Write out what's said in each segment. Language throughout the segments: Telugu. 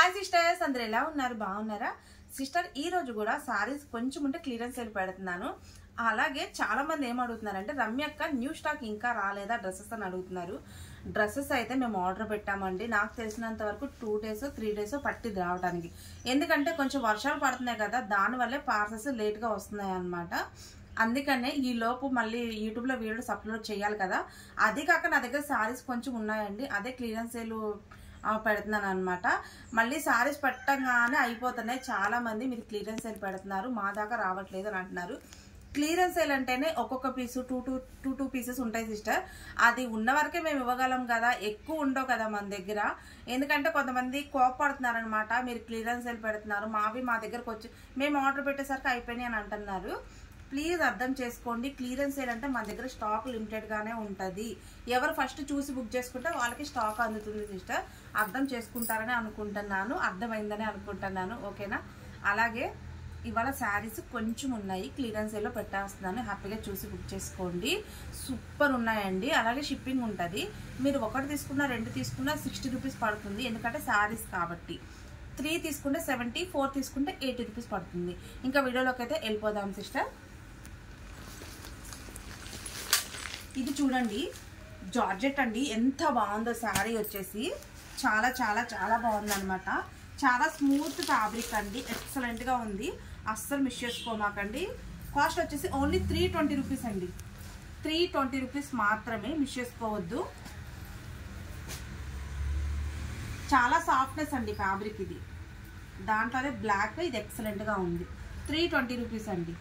హాయ్ సిస్టర్స్, అందరు ఎలా ఉన్నారు? బాగున్నారా సిస్టర్? ఈ రోజు కూడా సారీస్ కొంచెం ఉంటే క్లియరెన్స్ సేల్ పెడుతున్నాను. అలాగే చాలా మంది ఏం అడుగుతున్నారంటే, రమ్యక్క న్యూ స్టాక్ ఇంకా రాలేదా డ్రెస్సెస్ అని అడుగుతున్నారు. డ్రెస్సెస్ అయితే మేము ఆర్డర్ పెట్టామండి. నాకు తెలిసినంత వరకు 2 days 3 days పట్టింది రావడానికి. ఎందుకంటే కొంచెం వర్షాలు పడుతున్నాయి కదా, దానివల్లే పార్సల్స్ లేట్గా వస్తున్నాయి అన్నమాట. అందుకనే ఈ లోపు మళ్ళీ యూట్యూబ్లో వీడియోస్ అప్లోడ్ చేయాలి కదా. అది కాక నా దగ్గర సారీస్ కొంచెం ఉన్నాయండి, అదే క్లియరెన్స్ సేల్ పెడుతున్నాను అనమాట. మళ్ళీ సారీస్ పెట్టగానే అయిపోతున్నాయి. చాలా మంది మీరు క్లియరెన్స్ సేల్ పెడుతున్నారు, మా దాకా రావట్లేదు అని అంటున్నారు. క్లియరెన్స్ సేల్ అంటేనే ఒక్కొక్క పీసు టూ పీసెస్ ఉంటాయి సిస్టర్. అది ఉన్న వరకే మేము ఇవ్వగలం కదా, ఎక్కువ ఉండవు కదా మన దగ్గర. ఎందుకంటే కొంతమంది కోపడుతున్నారు అనమాట, మీరు క్లియరెన్స్ సేల్ పెడుతున్నారు, మావి మా దగ్గరకు వచ్చి మేము ఆర్డర్ పెట్టేసరికి అయిపోయినాయి అని అంటున్నారు. ప్లీజ్ అర్థం చేసుకోండి, క్లియరెన్స్ సేల్ అంటే మన దగ్గర స్టాక్ లిమిటెడ్గానే ఉంటుంది. ఎవరు ఫస్ట్ చూసి బుక్ చేసుకుంటే వాళ్ళకి స్టాక్ అందుతుంది సిస్టర్. అర్థం చేసుకుంటారని అనుకుంటున్నాను, అర్థమైందని అనుకుంటున్నాను. ఓకేనా? అలాగే ఇవాళ శారీస్ కొంచెం ఉన్నాయి, క్లియరెన్స్ సేల్లో పెట్టేస్తున్నాను. హ్యాపీగా చూసి బుక్ చేసుకోండి, సూపర్ ఉన్నాయండి. అలాగే షిప్పింగ్ ఉంటుంది. మీరు ఒకటి తీసుకున్నా 2 తీసుకున్నా 60 రూపీస్ పడుతుంది, ఎందుకంటే శారీస్ కాబట్టి. 3 తీసుకుంటే 70, 4 తీసుకుంటే 80 రూపీస్ పడుతుంది. ఇంకా వీడియోలోకి అయితే వెళ్ళిపోదాం సిస్టర్. ఇది చూడండి, జార్జెట్ అండి, ఎంత బాగుందో శారీ వచ్చేసి. చాలా చాలా చాలా బాగుంది అనమాట. చాలా స్మూత్ ఫ్యాబ్రిక్ అండి, ఎక్సలెంట్గా ఉంది. అస్సలు మిస్ చేసుకోమాకండి. కాస్ట్ వచ్చేసి ఓన్లీ 320 రూపీస్ అండి. 320 రూపీస్ మాత్రమే, మిస్ చేసుకోవద్దు. చాలా సాఫ్ట్నెస్ అండి ఫ్యాబ్రిక్ ఇది. దాంట్లోనే బ్లాక్, ఇది ఎక్సలెంట్గా ఉంది. 320 రూపీస్ అండి.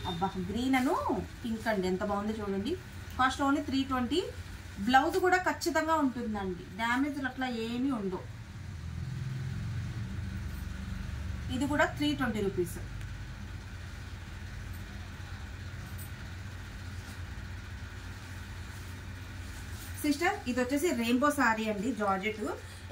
అబ్బా, గ్రీన్ అను పింక్ అండి, ఎంత బాగుంది చూడండి. Cost only 320. బ్లౌజ్ కూడా ఖచ్చితంగా ఉంటుందండి, డ్యామేజ్లు అట్లా ఏమీ ఉండవు. ఇది కూడా 320 రూపీస్. సిస్టర్, ఇది వచ్చేసి రెయిన్బో శారీ అండి, జార్జెట్.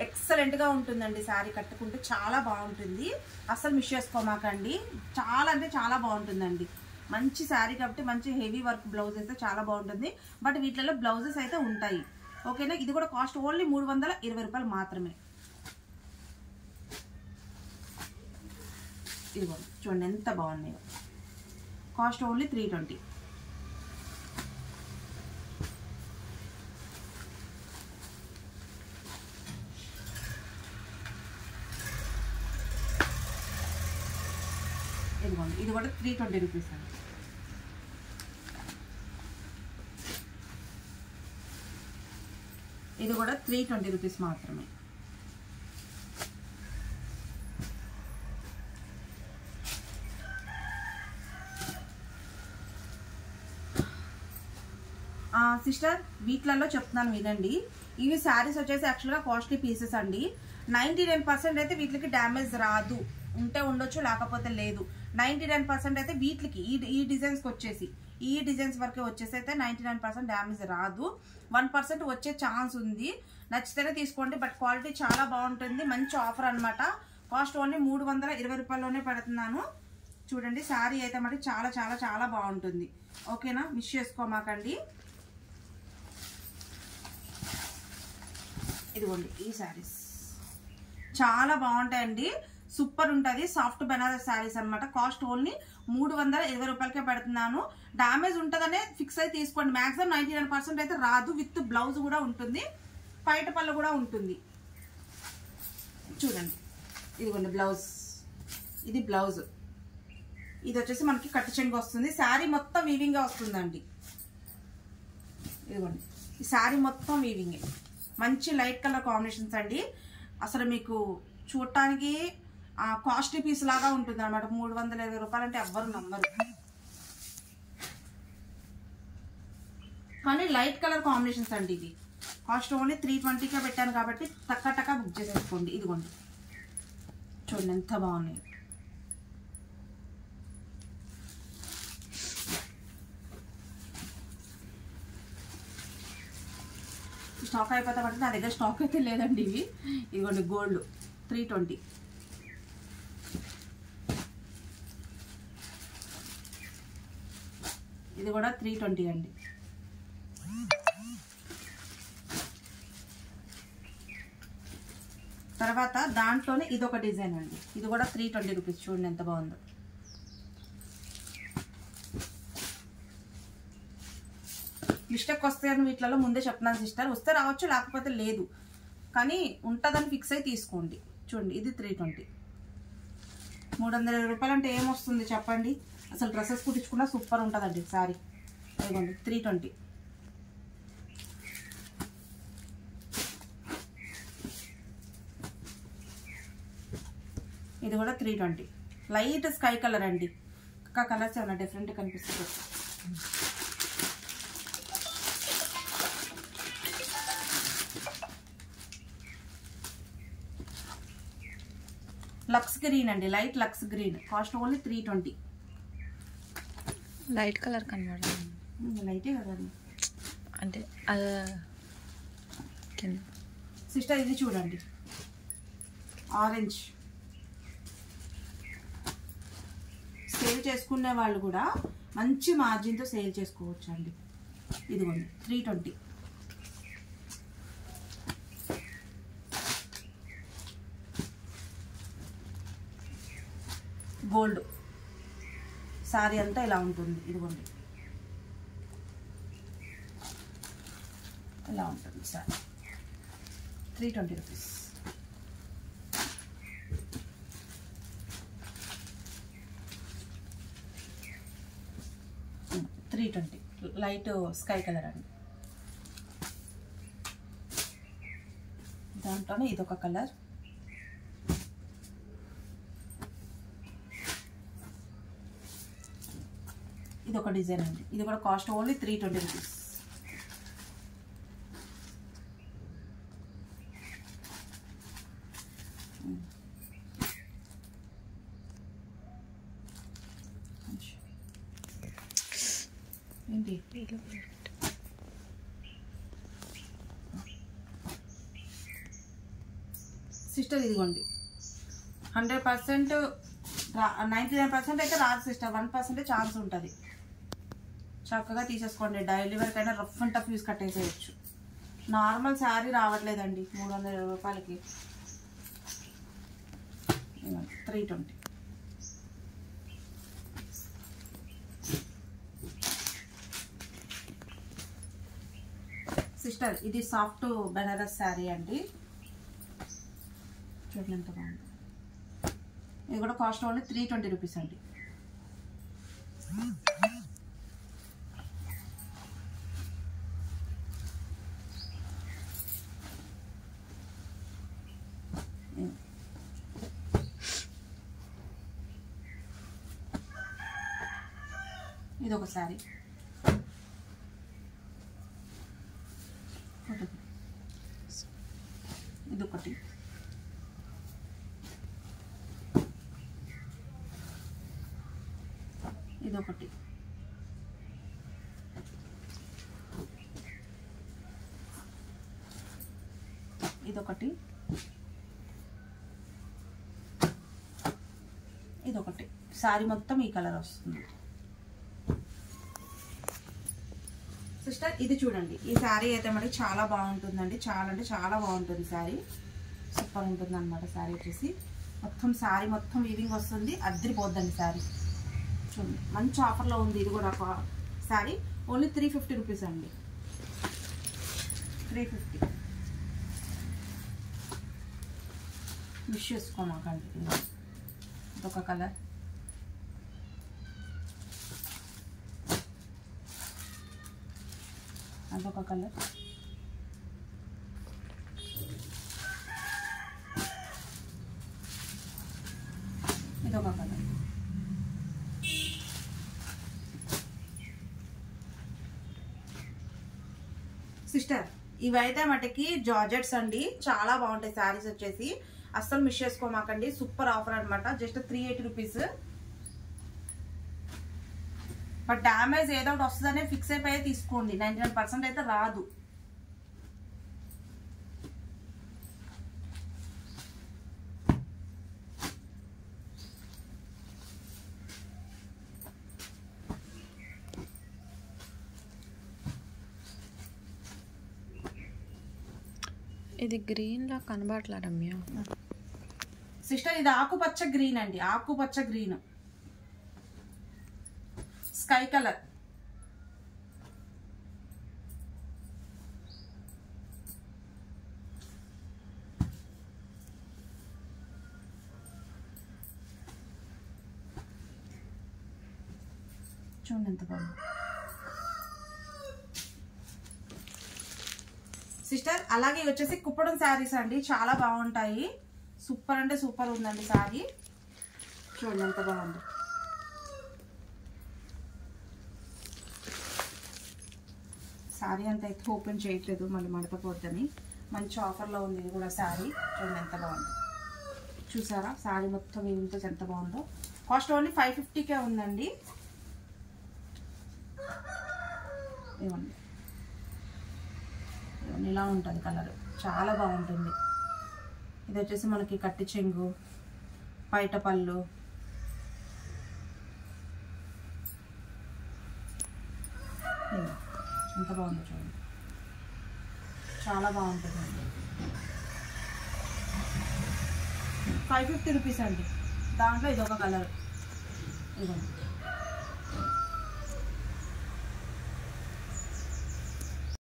ఎక్సలెంట్గా ఉంటుందండి శారీ, కట్టుకుంటే చాలా బాగుంటుంది. అస్సలు మిస్ చేసుకోమాకండి, చాలా అంటే చాలా బాగుంటుందండి. మంచి శారీ కాబట్టి మంచి హెవీ వర్క్ బ్లౌజ్ అయితే చాలా బాగుంటుంది. బట్ వీటిలో బ్లౌజెస్ అయితే ఉంటాయి. ఓకేనా? ఇది కూడా కాస్ట్ ఓన్లీ 320 రూపాయలు మాత్రమే. ఇది చూడండి ఎంత బాగున్నాయో. Cost only 320. ఇది కూడా 320 రూపీస్ అండి. ఇది కూడా 320 రూపీస్ మాత్రమే. సిస్టర్, వీటిలలో చెప్తున్నాను వినండి. ఇవి శారీస్ వచ్చేసి యాక్చువల్గా కాస్ట్లీ పీసెస్ అండి. 99% అయితే వీటికి డ్యామేజ్ రాదు. ఉంటే ఉండొచ్చు, లేకపోతే లేదు. 99% అయితే వీటికి ఈ డిజైన్స్కి వచ్చేసి ఈ డిజైన్స్ వరకే వచ్చేసి అయితే 99% డ్యామేజ్ రాదు. 1% వచ్చే ఛాన్స్ ఉంది. నచ్చితేనే తీసుకోండి, బట్ క్వాలిటీ చాలా బాగుంటుంది. మంచి ఆఫర్ అనమాట. కాస్ట్ ఓన్లీ 320 రూపాయల్లోనే పెడుతున్నాను. చూడండి, శారీ అయితే మరి చాలా చాలా చాలా బాగుంటుంది. ఓకేనా? మిస్ చేసుకోమాకండి. ఇదిగోండి, ఈ శారీస్ చాలా బాగుంటాయండి, సూపర్ ఉంటుంది. సాఫ్ట్ బెనారస్ శారీస్ అనమాట. కాస్ట్ ఓన్లీ 320 రూపాయలకే పెడుతున్నాను. డ్యామేజ్ ఉంటుందనే ఫిక్స్ అయితే తీసుకోండి. మ్యాక్సిమం 99% అయితే రాదు. విత్ బ్లౌజ్ కూడా ఉంటుంది, పైట పళ్ళు కూడా ఉంటుంది. చూడండి, ఇదిగోండి బ్లౌజ్. ఇది బ్లౌజ్. ఇది వచ్చేసి మనకి కట్టు చెంగు వస్తుంది. శారీ మొత్తం వీవింగ్గా వస్తుందండి. ఇదిగోండి, ఈ శారీ మొత్తం వీవింగే. మంచి లైట్ కలర్ కాంబినేషన్స్ అండి. అసలు మీకు చూడటానికి కాస్ట్లీ పీస్ లాగా ఉంటుంది అనమాట. 320 రూపాయలు అంటే ఎవ్వరు నమ్మరు. కానీ లైట్ కలర్ కాంబినేషన్స్ అండి. ఇది కాస్ట్ ఓన్లీ 320కే పెట్టాను కాబట్టి టక్క బుక్ చేసేసుకోండి. ఇదిగోండి, చూడండి ఎంత బాగున్నాయి. స్టాక్ అయిపోతా పడితే నా దగ్గర స్టాక్ అయితే లేదండి. ఇదిగోండి గోల్డ్ 320. ఇది కూడా 320 అండి. తర్వాత దాంట్లోనే ఇదొక డిజైన్ అండి, ఇది కూడా 320 రూపీస్. చూడండి ఎంత బాగుందో. మిస్టేక్ వస్తాయని వీటిలో ముందే చెప్తున్నాను సిస్టర్. వస్తే రావచ్చు, లేకపోతే లేదు, కానీ ఉంటుందని ఫిక్స్ అయి తీసుకోండి. చూడండి ఇది 320. 320 రూపాయలు అంటే ఏమొస్తుంది చెప్పండి. అసలు డ్రెస్సెస్ కుట్టించుకున్నా సూపర్ ఉంటుందండి సారీ. ఇదిగోండి 320. ఇది కూడా 320. లైట్ స్కై కలర్ అండి. ఇంకా కలర్స్ ఏమైనా డిఫరెంట్ కనిపిస్తుంది. లక్స్ గ్రీన్ అండి, light lux green. Cost only 320. Light colour కనబడ, లైటే కదా అంటే సిస్టర్. ఇది చూడండి ఆరెంజ్. సేల్ చేసుకునే వాళ్ళు కూడా మంచి మార్జిన్తో సేల్ చేసుకోవచ్చు అండి. ఇదిగోండి 320. గోల్డ్ సారీ అంతా ఇలా ఉంటుంది. ఇదిగోండి ఇలా ఉంటుంది sorry. 320 rupees. Light sky colour అండి. దాంట్లోనే ఇదొక కలర్. ఇదొక డిజైన్ అండి. ఇది కూడా కాస్ట్ ఓన్లీ 320 రూపీస్. ఏంటి సిస్టర్, ఇదిగోండి 100%, 99% అయితే రాదు సిస్టర్. 1% ఛాన్స్ ఉంటుంది. చక్కగా తీసేసుకోండి. డైలీ వేర్ కైనా రఫ్ అండ్ టఫ్ యూస్ కట్టేసేయచ్చు. నార్మల్ శారీ రావట్లేదండి 320 రూపాయలకి. 320. సిస్టర్ ఇది సాఫ్ట్ బెనారస్ శారీ అండి. చూడండి ఎంత బాగుంది. ఇది కూడా కాస్ట్ ఓన్లీ 320 రూపీస్ అండి. ఇది ఒక శారీ. ఇదొకటి. ఇదొకటి. ఇదొకటి. ఇదొకటి. శారీ మొత్తం ఈ కలర్ వస్తుంది. సిస్టర్ ఇది చూడండి. ఈ శారీ అయితే మనకి చాలా బాగుంటుందండి. చాలా అంటే చాలా బాగుంటుంది శారీ. సూపర్ ఉంటుంది అనమాట. శారీ వచ్చేసి మొత్తం శారీ మొత్తం వీవింగ్ వస్తుంది. అద్దరిపోద్దండి శారీ. చూడండి మంచి ఆఫర్లో ఉంది. ఇది కూడా శారీ ఓన్లీ 350 రూపీస్ అండి. 350. మిస్ చేసుకోమాకండి. ఇదొక కలర్. అదొక కలర్. ఇదొక కలర్. సిస్టర్ ఇవైతే మటుకి జార్జెట్స్ అండి. చాలా బాగుంటాయి శారీస్ వచ్చేసి. అస్సలు మిస్ చేసుకోమాకండి. సూపర్ ఆఫర్ అనమాట. Just 380 rupees. బట్ డ్యామేజ్ ఏదో ఒకటి వస్తుందనే ఫిక్స్ అయిపోయి తీసుకోండి. 99% అయితే రాదు. ఇది గ్రీన్ లా కనబడట్లా రమ్య. సిస్టర్ ఇది ఆకుపచ్చ గ్రీన్ అండి, ఆకుపచ్చ గ్రీన్, స్కై కలర్. చూడండి ఎంత బాగుంది సిస్టర్. అలాగే వచ్చేసి కుప్పడం శారీస్ అండి, చాలా బాగుంటాయి. సూపర్ అంటే సూపర్ ఉందండి శారీ. చూడండి ఎంత బాగుంది. శారీ అంతా అయితే ఓపెన్ చేయట్లేదు, మళ్ళీ మడతపోద్దని. మంచి ఆఫర్లో ఉంది ఇది కూడా శారీ. చూడండి ఎంత బాగుంది. చూసారా శారీ మొత్తం ఇంత ఎంత బాగుందో. కాస్ట్ ఓన్లీ 550కే ఉందండి. ఇవ్వండి, ఇలా ఉంటుంది కలర్, చాలా బాగుంటుంది. ఇది వచ్చేసి మనకి కట్టి చెంగు, పైట పళ్ళు. ఎంత బాగుంది చూడండి, చాలా బాగుంటుందండి. 550 రూపీస్ అండి. దాంట్లో ఇది ఒక కలర్. ఇదిగోండి